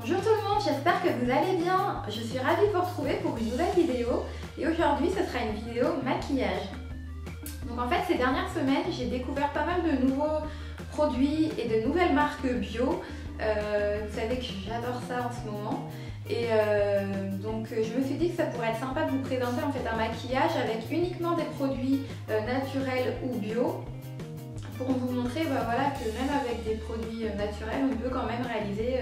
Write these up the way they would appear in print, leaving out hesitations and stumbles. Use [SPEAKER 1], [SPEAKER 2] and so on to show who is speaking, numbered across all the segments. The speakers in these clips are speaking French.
[SPEAKER 1] Bonjour tout le monde, j'espère que vous allez bien. Je suis ravie de vous retrouver pour une nouvelle vidéo et aujourd'hui ce sera une vidéo maquillage. Donc en fait ces dernières semaines j'ai découvert pas mal de nouveaux produits et de nouvelles marques bio. Vous savez que j'adore ça en ce moment. Et donc je me suis dit que ça pourrait être sympa de vous présenter en fait un maquillage avec uniquement des produits naturels ou bio, pour vous montrer voilà, que même avec des produits naturels on peut quand même réaliser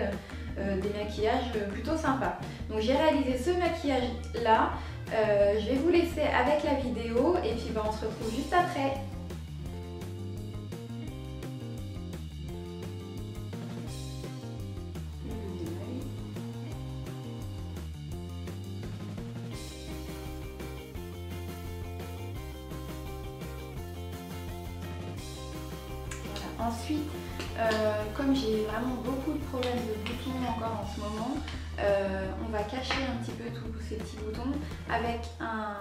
[SPEAKER 1] des maquillages plutôt sympas. Donc j'ai réalisé ce maquillage là, je vais vous laisser avec la vidéo et puis on se retrouve juste après. Ensuite, comme j'ai vraiment beaucoup de problèmes de boutons encore en ce moment, on va cacher un petit peu tous ces petits boutons avec un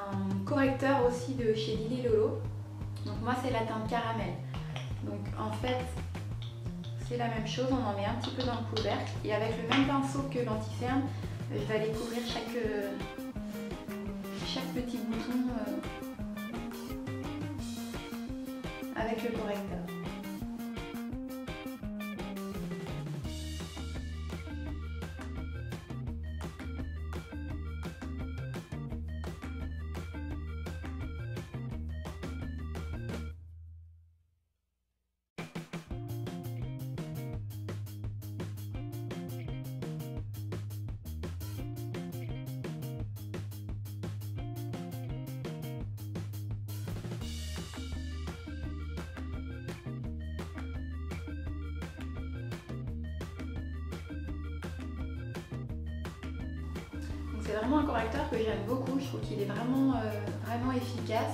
[SPEAKER 1] correcteur aussi de chez Lily Lolo. Donc moi c'est la teinte caramel. Donc en fait c'est la même chose, on en met un petit peu dans le couvercle et avec le même pinceau que l'anti-cerne, je vais aller couvrir chaque petit bouton avec le correcteur. C'est vraiment un correcteur que j'aime beaucoup, je trouve qu'il est vraiment efficace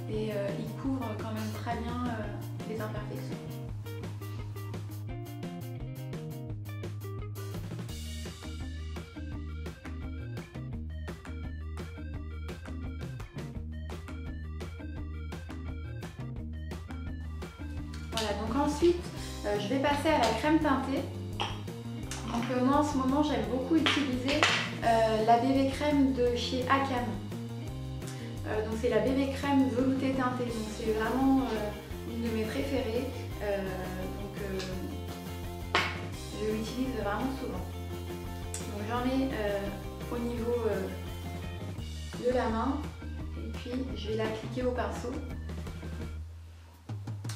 [SPEAKER 1] et il couvre quand même très bien les imperfections. Voilà, donc ensuite je vais passer à la crème teintée. Donc moi en ce moment j'aime beaucoup utiliser la bébé crème de chez Akam. Donc c'est la bébé crème veloutée teintée, donc c'est vraiment une de mes préférées. Je l'utilise vraiment souvent. Donc j'en mets au niveau de la main et puis je vais l'appliquer au pinceau.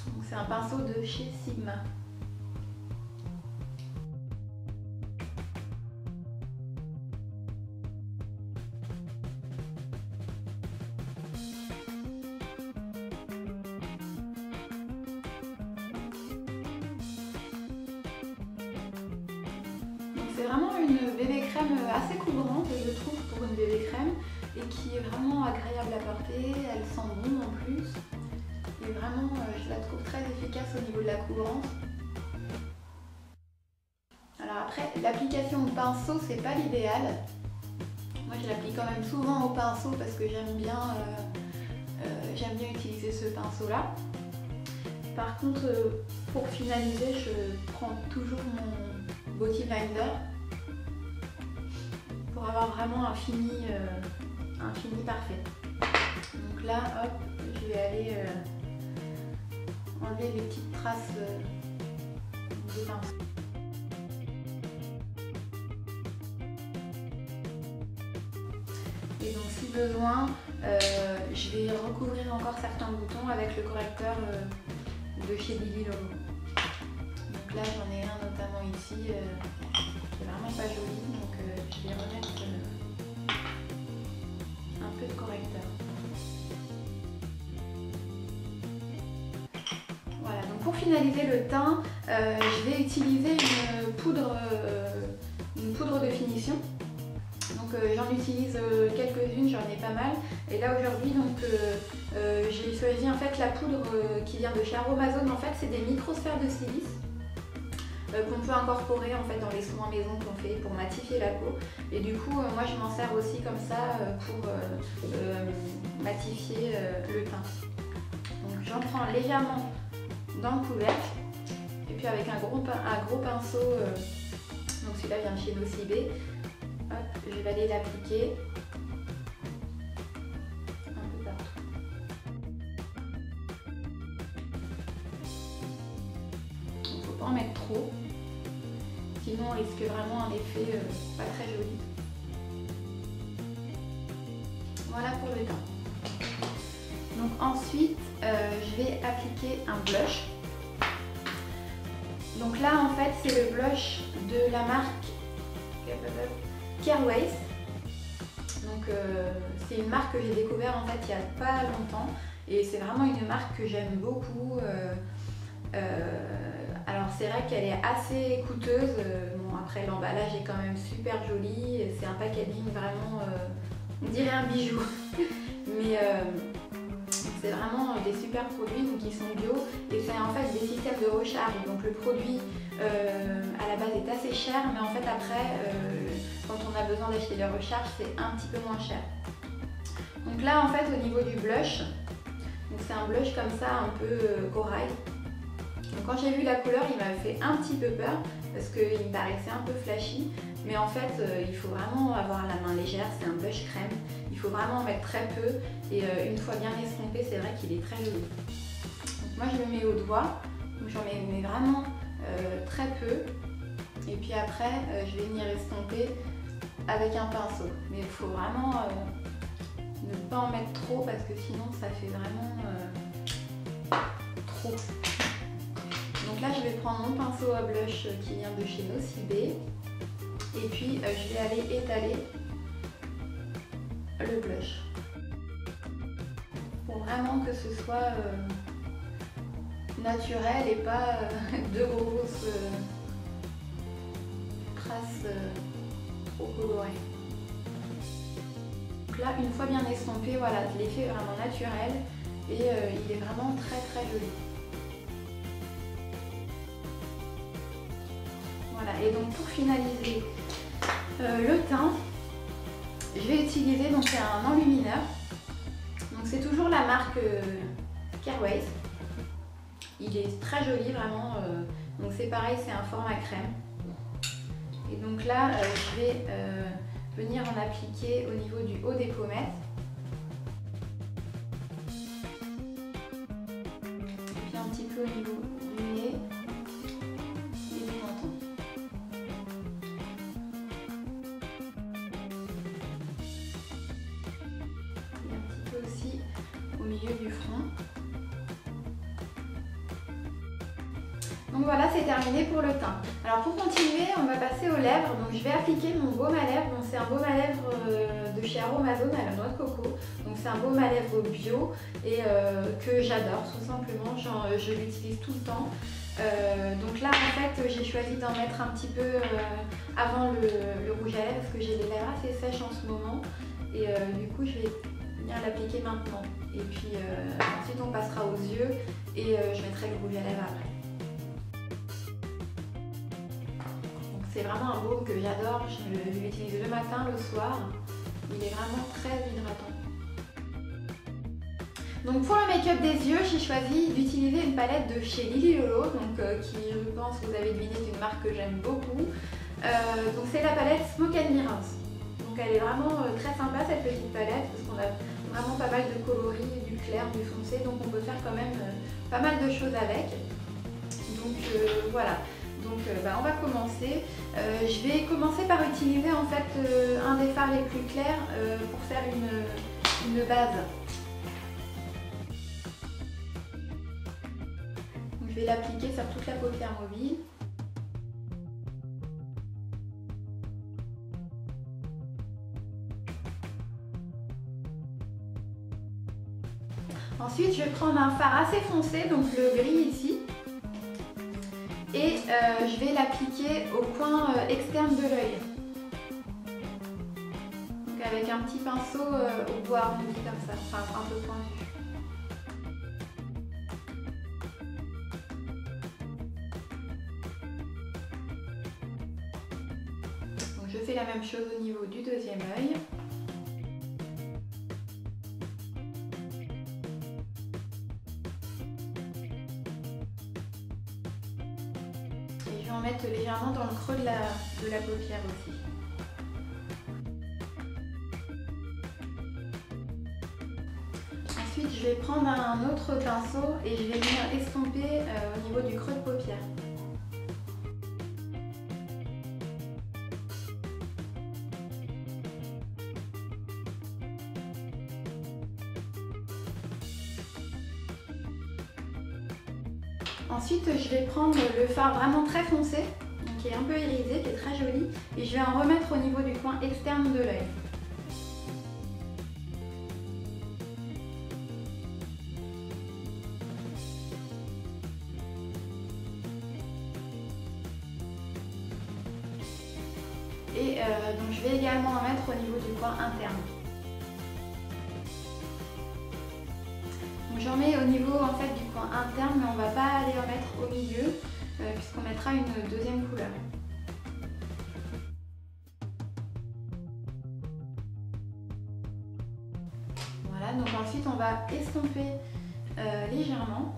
[SPEAKER 1] Donc c'est un pinceau de chez Sigma. C'est vraiment une bébé crème assez couvrante, je trouve, pour une bébé crème et qui est vraiment agréable à porter, elle sent bon en plus et vraiment je la trouve très efficace au niveau de la couvrance. Alors après, l'application au pinceau c'est pas l'idéal. Moi je l'applique quand même souvent au pinceau parce que j'aime bien utiliser ce pinceau là. Par contre, pour finaliser, je prends toujours mon body blinder pour avoir vraiment un fini parfait. Donc là, hop, je vais aller enlever les petites traces de pinceau. Et donc si besoin, je vais recouvrir encore certains boutons avec le correcteur de chez Lily Lolo. Donc là j'en ai un notamment ici qui est vraiment pas joli, donc je vais remettre un peu de correcteur. Voilà, donc pour finaliser le teint, je vais utiliser une poudre de finition. Donc j'en utilise quelques-unes, j'en ai pas mal. Et là aujourd'hui donc j'ai choisi en fait la poudre qui vient de chez Aromazone. En fait c'est des microsphères de silice qu'on peut incorporer en fait dans les soins maison qu'on fait pour matifier la peau. Et du coup moi je m'en sers aussi comme ça pour matifier le teint. Donc j'en prends légèrement dans le couvercle et puis avec un gros pinceau Donc celui-là vient de chez Nocibé. Hop, je vais aller l'appliquer un peu partout. Il ne faut pas en mettre trop, sinon on risque vraiment un effet pas très joli. Voilà pour le teint. Donc ensuite, je vais appliquer un blush. Donc là, en fait, c'est le blush de la marque Careways. Donc c'est une marque que j'ai découvert en fait il n'y a pas longtemps et c'est vraiment une marque que j'aime beaucoup. Alors c'est vrai qu'elle est assez coûteuse. Bon, après l'emballage est quand même super joli. C'est un packaging vraiment, on dirait un bijou. Mais c'est vraiment des super produits donc ils sont bio et c'est en fait des systèmes de recharge. Donc le produit à la base est assez cher, mais en fait après quand on a besoin d'acheter des recharges c'est un petit peu moins cher. Donc là en fait au niveau du blush, c'est un blush comme ça un peu corail. Donc quand j'ai vu la couleur il m'a fait un petit peu peur parce qu'il me paraissait un peu flashy, mais en fait il faut vraiment avoir la main légère, c'est un blush crème, il faut vraiment en mettre très peu et une fois bien estompé c'est vrai qu'il est très joli. Donc moi je le mets au doigt, donc j'en mets vraiment très peu et puis après je vais venir estomper avec un pinceau, mais il faut vraiment ne pas en mettre trop parce que sinon ça fait vraiment trop. Donc là je vais prendre mon pinceau à blush qui vient de chez Nocibé et puis je vais aller étaler le blush pour vraiment que ce soit naturel et pas de grosses traces trop colorées. Donc là une fois bien estompé, voilà, l'effet est vraiment naturel et il est vraiment très très joli. Voilà, et donc pour finaliser le teint, je vais utiliser donc un enlumineur. Donc c'est toujours la marque Careways. Il est très joli vraiment. Donc c'est pareil, c'est un format crème. Et donc là, je vais venir en appliquer au niveau du haut des pommettes. Et puis un petit peu au niveau du nez. Aussi au milieu du front. Donc voilà, c'est terminé pour le teint. Alors pour continuer, on va passer aux lèvres. Donc je vais appliquer mon baume à lèvres. Donc c'est un baume à lèvres de chez Aromazone à la noix de coco. Donc c'est un baume à lèvres bio et que j'adore tout simplement. Je l'utilise tout le temps. Donc là en fait j'ai choisi d'en mettre un petit peu avant le rouge à lèvres parce que j'ai les lèvres assez sèches en ce moment et du coup je vais venir l'appliquer maintenant et puis ensuite on passera aux yeux et je mettrai le rouge à lèvres après. C'est vraiment un baume que j'adore, je l'utilise le matin, le soir, il est vraiment très hydratant. Donc pour le make-up des yeux, j'ai choisi d'utiliser une palette de chez Lily Lolo, donc, qui je pense vous avez deviné est une marque que j'aime beaucoup. Donc c'est la palette Smoke and Mirrors. Donc elle est vraiment très sympa cette petite palette parce qu'on a vraiment pas mal de coloris, du clair, du foncé, donc on peut faire quand même pas mal de choses avec. Donc voilà, donc on va commencer. Je vais commencer par utiliser en fait un des fards les plus clairs pour faire une base. Donc, je vais l'appliquer sur toute la paupière mobile. Ensuite, je vais prendre un fard assez foncé, donc le gris ici, et je vais l'appliquer au coin externe de l'œil. Donc avec un petit pinceau au bout arrondi comme ça, enfin un peu pointu. Donc je fais la même chose au niveau du deuxième œil. vais en mettre légèrement dans le creux de la paupière aussi. Ensuite, je vais prendre un autre pinceau et je vais venir estomper au niveau du creux de paupière. Ensuite, je vais prendre le fard vraiment très foncé, donc qui est un peu irisé, qui est très joli, et je vais en remettre au niveau du coin externe de l'œil. Et donc je vais également en mettre au niveau du coin interne. J'en mets au niveau en fait du coin interne, mais on ne va pas aller en mettre au milieu puisqu'on mettra une deuxième couleur. Voilà, donc ensuite on va estomper légèrement.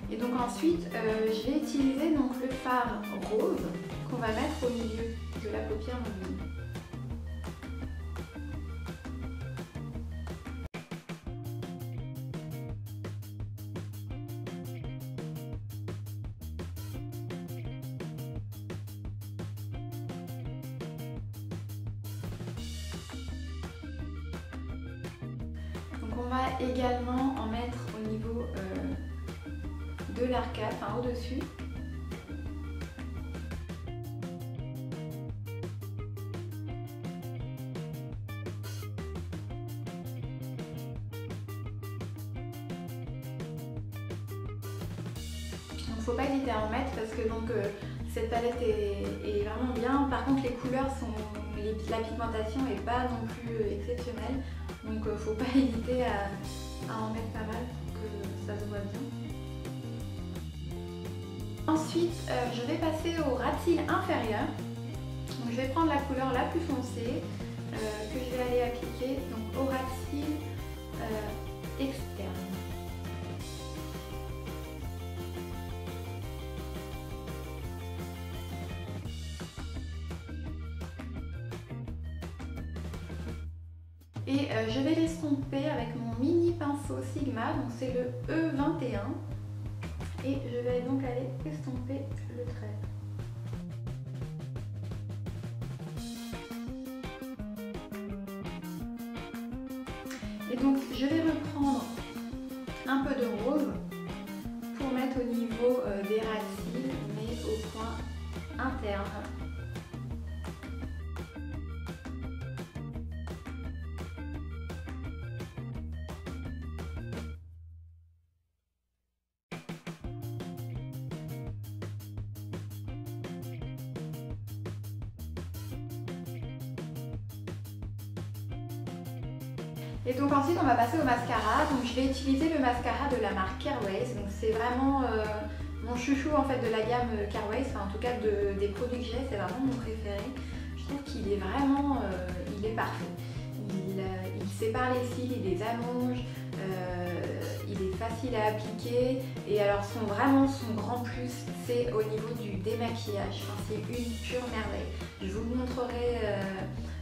[SPEAKER 1] Et donc ensuite, je vais utiliser donc le fard rose qu'on va mettre au milieu de la paupière mobile. Donc on va également en mettre au niveau de l'arcade, enfin au-dessus. Donc faut pas hésiter à en mettre parce que donc cette palette est vraiment bien. Par contre les couleurs sont, la pigmentation n'est pas non plus exceptionnelle. Donc faut pas hésiter à en mettre pas mal pour que ça se voit bien. Ensuite, je vais passer au ras de cils inférieur. Donc, je vais prendre la couleur la plus foncée que je vais aller appliquer donc, au ras de cils externe. Et je vais l'estomper avec mon mini pinceau Sigma, donc c'est le E21. Et je vais donc aller estomper le trait. Et donc je vais reprendre un peu de rose pour mettre au niveau des ras de cils, mais au coin interne. Et donc ensuite on va passer au mascara. Donc je vais utiliser le mascara de la marque Careways. Donc c'est vraiment mon chouchou en fait de la gamme Careways, enfin en tout cas des produits que j'ai, c'est vraiment mon préféré. Je trouve qu'il est vraiment, il est parfait. Il sépare les cils, il les allonge, il est facile à appliquer. Et alors son grand plus, c'est au niveau du démaquillage. Enfin, c'est une pure merveille. Je vous le montrerai,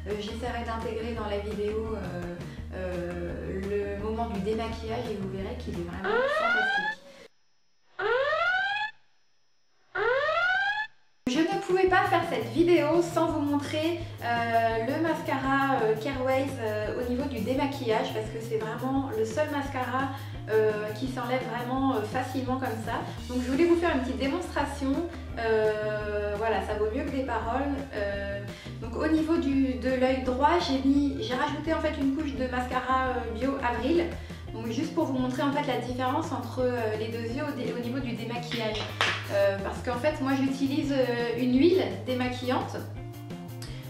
[SPEAKER 1] j'essaierai d'intégrer dans la vidéo le moment du démaquillage et vous verrez qu'il est vraiment fantastique. Je ne pouvais pas faire cette vidéo sans vous montrer le mascara Careways au niveau du démaquillage parce que c'est vraiment le seul mascara qui s'enlève vraiment facilement comme ça. Donc je voulais vous faire une petite démonstration. Voilà, ça vaut mieux que des paroles. Donc au niveau de l'œil droit, j'ai rajouté en fait une couche de mascara bio Avril. Donc juste pour vous montrer en fait la différence entre les deux yeux au niveau du démaquillage. Parce qu'en fait moi j'utilise une huile démaquillante.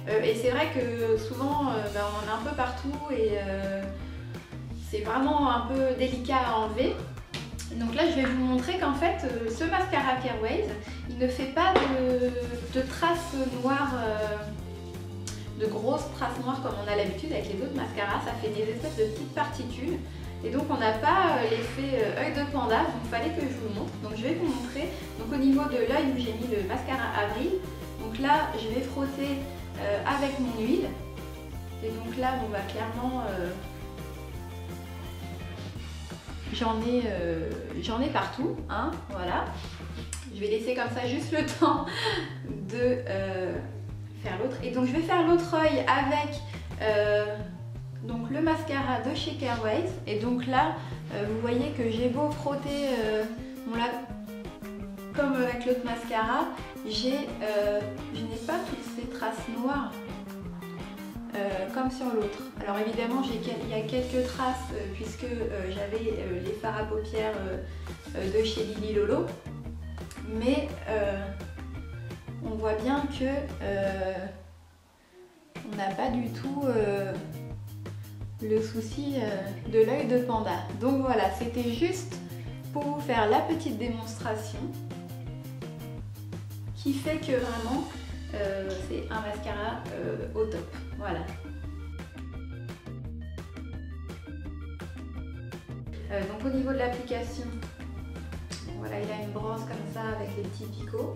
[SPEAKER 1] Et c'est vrai que souvent on en a un peu partout et c'est vraiment un peu délicat à enlever. Donc là je vais vous montrer qu'en fait ce mascara Careways il ne fait pas de traces noires de grosses traces noires comme on a l'habitude avec les autres mascaras. Ça fait des espèces de petites particules. Et donc on n'a pas l'effet œil de panda, donc il fallait que je vous le montre. Donc je vais vous montrer. Donc au niveau de l'œil où j'ai mis le mascara Avril, donc là je vais frotter avec mon huile. Et donc là on va clairement j'en ai partout, hein, voilà. Je vais laisser comme ça juste le temps de faire l'autre. Et donc je vais faire l'autre œil avec donc le mascara de chez Careways. Et donc là, vous voyez que j'ai beau frotter, bon là, comme avec l'autre mascara, je n'ai pas toutes ces traces noires comme sur l'autre. Alors évidemment, il y a quelques traces puisque j'avais les fards à paupières de chez Lily Lolo. Mais on voit bien que on n'a pas du tout le souci de l'œil de panda. Donc voilà, c'était juste pour vous faire la petite démonstration qui fait que vraiment c'est un mascara au top. Voilà. Donc au niveau de l'application, voilà, il a une brosse comme ça avec les petits picots.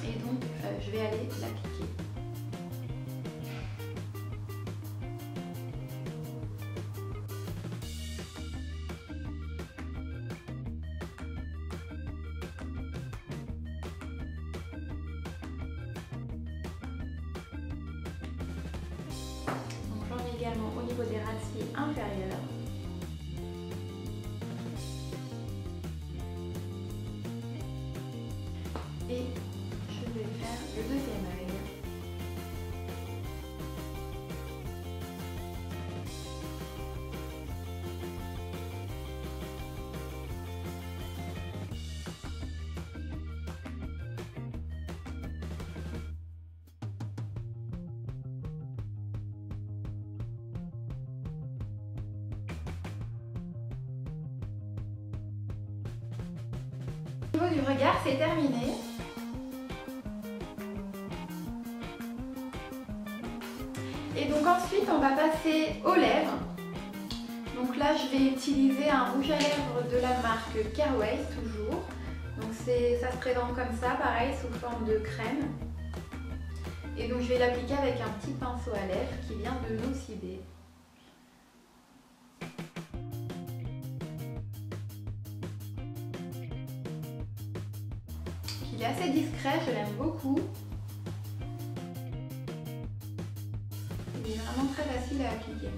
[SPEAKER 1] Et donc je vais aller l'appliquer. Donc j'en ai également au niveau des racines inférieures. Et je vais faire le deuxième œil. Au niveau du regard, c'est terminé. Et donc ensuite on va passer aux lèvres. Donc là je vais utiliser un rouge à lèvres de la marque Careways toujours. Donc ça se présente comme ça, pareil sous forme de crème. Et donc je vais l'appliquer avec un petit pinceau à lèvres qui vient de Nocibé. Il est assez discret, je l'aime beaucoup. Il est vraiment très facile à appliquer.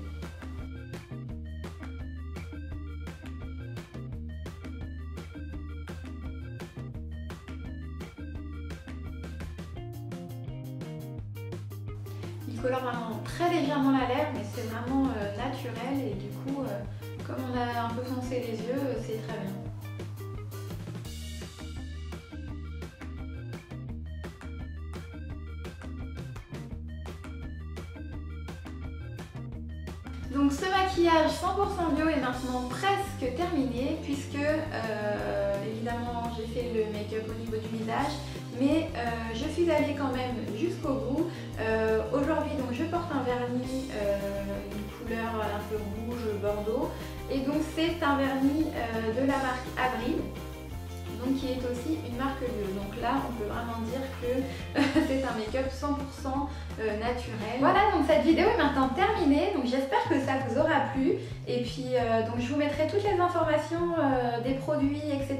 [SPEAKER 1] Il colore vraiment très légèrement la lèvre, mais c'est vraiment naturel et du coup, comme on a un peu foncé les yeux, c'est très bien. Donc ce maquillage 100% bio est maintenant presque terminé puisque évidemment j'ai fait le make-up au niveau du visage, mais je suis allée quand même jusqu'au bout. Aujourd'hui donc je porte un vernis, une couleur un peu rouge bordeaux, et donc c'est un vernis de la marque Avril, donc qui est aussi une marque bio. Donc là on peut vraiment dire que c'est un make-up 100% naturel. Voilà, donc cette vidéo est maintenant terminée, donc j'espère que ça vous aura plu. Et puis donc je vous mettrai toutes les informations des produits, etc.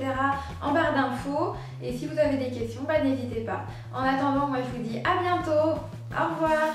[SPEAKER 1] en barre d'infos. Et si vous avez des questions, bah, n'hésitez pas. En attendant, moi je vous dis à bientôt. Au revoir.